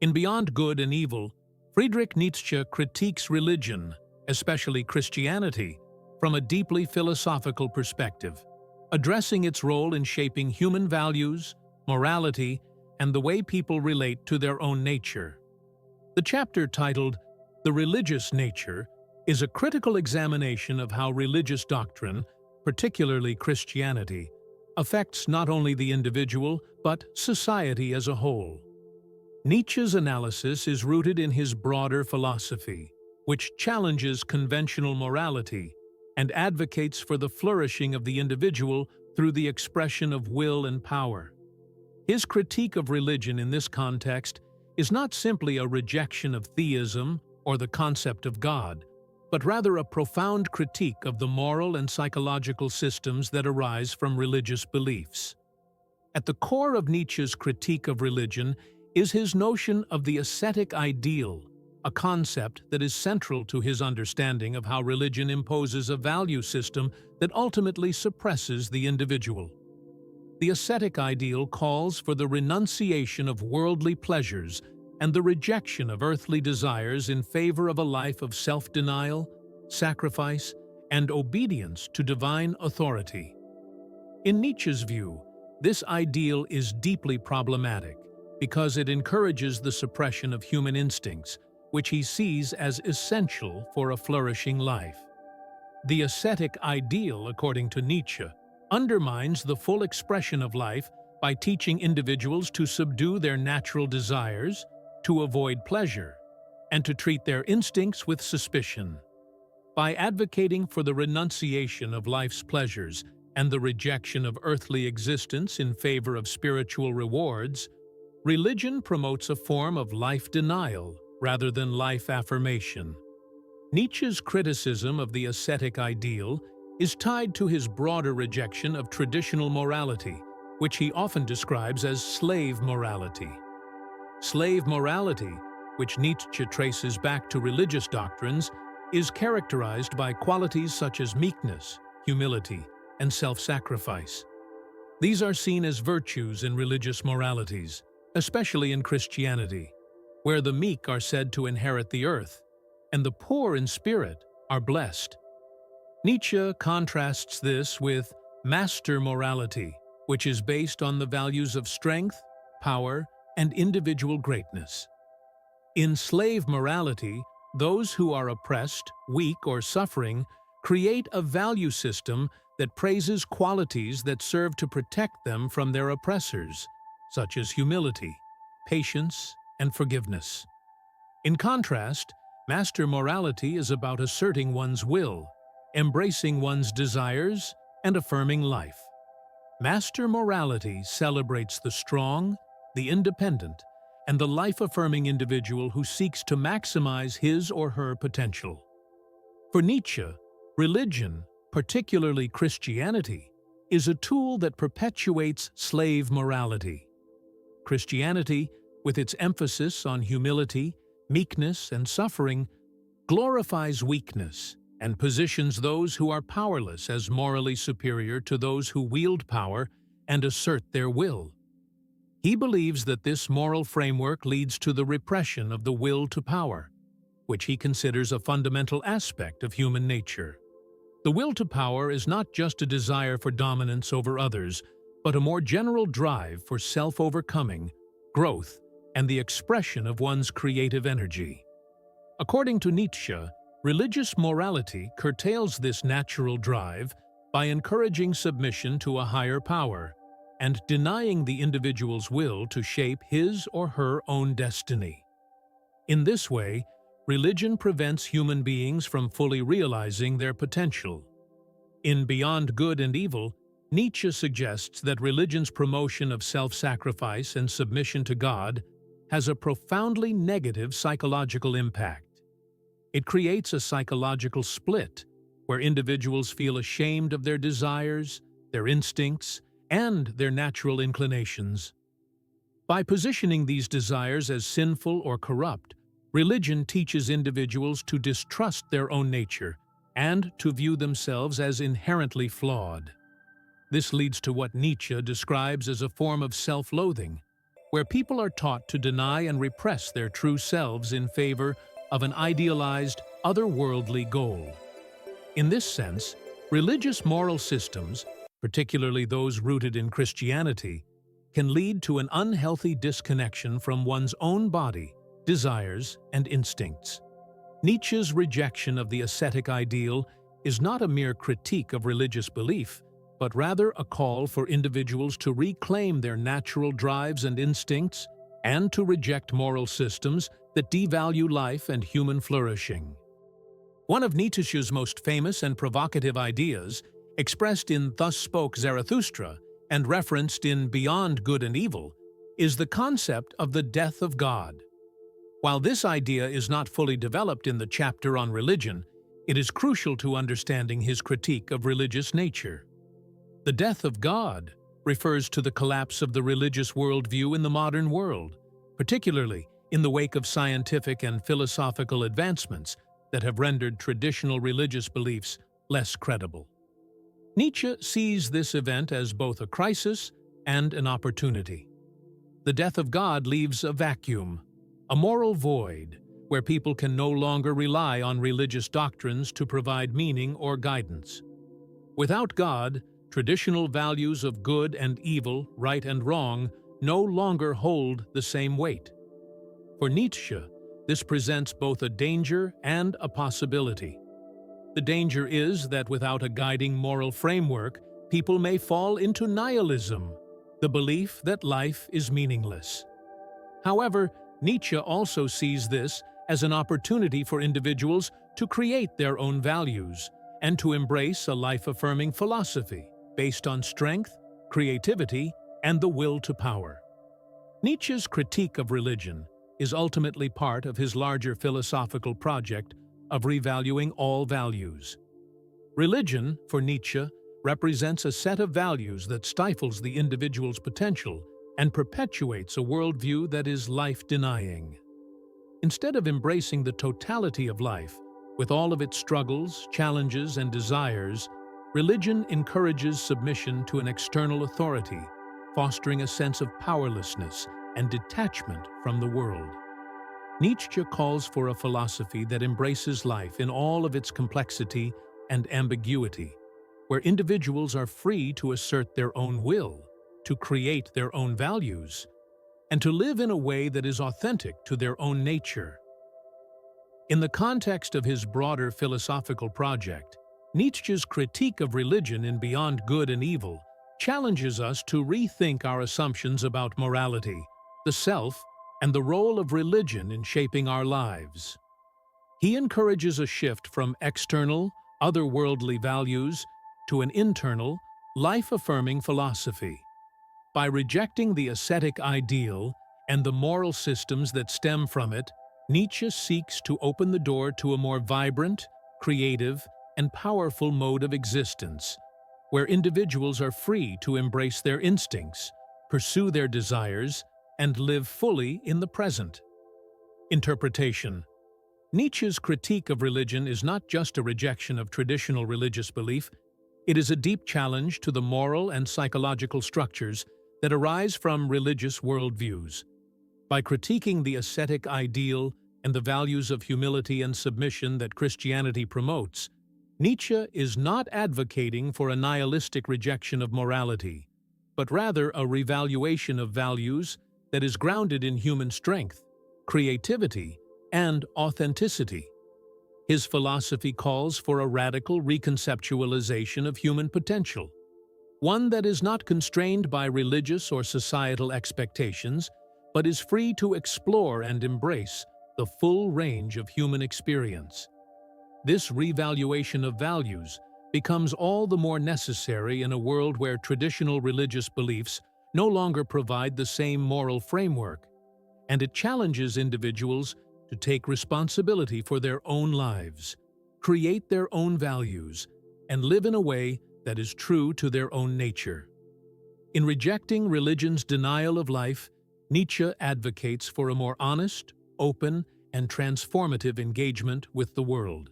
In Beyond Good and Evil, Friedrich Nietzsche critiques religion, especially Christianity, from a deeply philosophical perspective, addressing its role in shaping human values, morality, and the way people relate to their own nature. The chapter titled "The Religious Nature" is a critical examination of how religious doctrine, particularly Christianity, affects not only the individual but society as a whole. Nietzsche's analysis is rooted in his broader philosophy, which challenges conventional morality and advocates for the flourishing of the individual through the expression of will and power. His critique of religion in this context is not simply a rejection of theism or the concept of God, but rather a profound critique of the moral and psychological systems that arise from religious beliefs. At the core of Nietzsche's critique of religion is his notion of the ascetic ideal, a concept that is central to his understanding of how religion imposes a value system that ultimately suppresses the individual. The ascetic ideal calls for the renunciation of worldly pleasures and the rejection of earthly desires in favor of a life of self-denial, sacrifice, and obedience to divine authority. In Nietzsche's view, this ideal is deeply problematic because it encourages the suppression of human instincts, which he sees as essential for a flourishing life. The ascetic ideal, according to Nietzsche, undermines the full expression of life by teaching individuals to subdue their natural desires, to avoid pleasure, and to treat their instincts with suspicion. By advocating for the renunciation of life's pleasures and the rejection of earthly existence in favor of spiritual rewards, religion promotes a form of life denial rather than life affirmation. Nietzsche's criticism of the ascetic ideal is tied to his broader rejection of traditional morality, which he often describes as slave morality. Slave morality, which Nietzsche traces back to religious doctrines, is characterized by qualities such as meekness, humility, and self-sacrifice. These are seen as virtues in religious moralities, especially in Christianity, where the meek are said to inherit the earth, and the poor in spirit are blessed. Nietzsche contrasts this with master morality, which is based on the values of strength, power, and individual greatness. In slave morality, those who are oppressed, weak, or suffering create a value system that praises qualities that serve to protect them from their oppressors, such as humility, patience, and forgiveness. In contrast, master morality is about asserting one's will, embracing one's desires, and affirming life. Master morality celebrates the strong, the independent, and the life-affirming individual who seeks to maximize his or her potential. For Nietzsche, religion, particularly Christianity, is a tool that perpetuates slave morality. Christianity, with its emphasis on humility, meekness, and suffering, glorifies weakness and positions those who are powerless as morally superior to those who wield power and assert their will. He believes that this moral framework leads to the repression of the will to power, which he considers a fundamental aspect of human nature. The will to power is not just a desire for dominance over others, but a more general drive for self-overcoming, growth, and the expression of one's creative energy. According to Nietzsche, religious morality curtails this natural drive by encouraging submission to a higher power and denying the individual's will to shape his or her own destiny. In this way, religion prevents human beings from fully realizing their potential. In Beyond Good and Evil, Nietzsche suggests that religion's promotion of self-sacrifice and submission to God has a profoundly negative psychological impact. It creates a psychological split where individuals feel ashamed of their desires, their instincts, and their natural inclinations. By positioning these desires as sinful or corrupt, religion teaches individuals to distrust their own nature and to view themselves as inherently flawed. This leads to what Nietzsche describes as a form of self-loathing, where people are taught to deny and repress their true selves in favor of an idealized, otherworldly goal. In this sense, religious moral systems, particularly those rooted in Christianity, can lead to an unhealthy disconnection from one's own body, desires, and instincts. Nietzsche's rejection of the ascetic ideal is not a mere critique of religious belief, but rather a call for individuals to reclaim their natural drives and instincts and to reject moral systems that devalue life and human flourishing. One of Nietzsche's most famous and provocative ideas, expressed in Thus Spoke Zarathustra and referenced in Beyond Good and Evil, is the concept of the death of God. While this idea is not fully developed in the chapter on religion, it is crucial to understanding his critique of religious nature. The death of God refers to the collapse of the religious worldview in the modern world, particularly in the wake of scientific and philosophical advancements that have rendered traditional religious beliefs less credible. Nietzsche sees this event as both a crisis and an opportunity. The death of God leaves a vacuum, a moral void, where people can no longer rely on religious doctrines to provide meaning or guidance. Without God, traditional values of good and evil, right and wrong, no longer hold the same weight. For Nietzsche, this presents both a danger and a possibility. The danger is that without a guiding moral framework, people may fall into nihilism, the belief that life is meaningless. However, Nietzsche also sees this as an opportunity for individuals to create their own values and to embrace a life-affirming philosophy based on strength, creativity, and the will to power. Nietzsche's critique of religion is ultimately part of his larger philosophical project of revaluing all values. Religion, for Nietzsche, represents a set of values that stifles the individual's potential and perpetuates a worldview that is life-denying. Instead of embracing the totality of life, with all of its struggles, challenges, and desires, religion encourages submission to an external authority, fostering a sense of powerlessness and detachment from the world. Nietzsche calls for a philosophy that embraces life in all of its complexity and ambiguity, where individuals are free to assert their own will, to create their own values, and to live in a way that is authentic to their own nature. In the context of his broader philosophical project, Nietzsche's critique of religion in Beyond Good and Evil challenges us to rethink our assumptions about morality, the self, and the role of religion in shaping our lives. He encourages a shift from external, otherworldly values to an internal, life-affirming philosophy. By rejecting the ascetic ideal and the moral systems that stem from it, Nietzsche seeks to open the door to a more vibrant, creative, and powerful mode of existence, where individuals are free to embrace their instincts, pursue their desires, and live fully in the present. Interpretation. Nietzsche's critique of religion is not just a rejection of traditional religious belief, it is a deep challenge to the moral and psychological structures that arise from religious worldviews. By critiquing the ascetic ideal and the values of humility and submission that Christianity promotes, Nietzsche is not advocating for a nihilistic rejection of morality, but rather a revaluation of values that is grounded in human strength, creativity, and authenticity. His philosophy calls for a radical reconceptualization of human potential, one that is not constrained by religious or societal expectations, but is free to explore and embrace the full range of human experience. This revaluation of values becomes all the more necessary in a world where traditional religious beliefs no longer provide the same moral framework, and it challenges individuals to take responsibility for their own lives, create their own values, and live in a way that is true to their own nature. In rejecting religion's denial of life, Nietzsche advocates for a more honest, open, and transformative engagement with the world.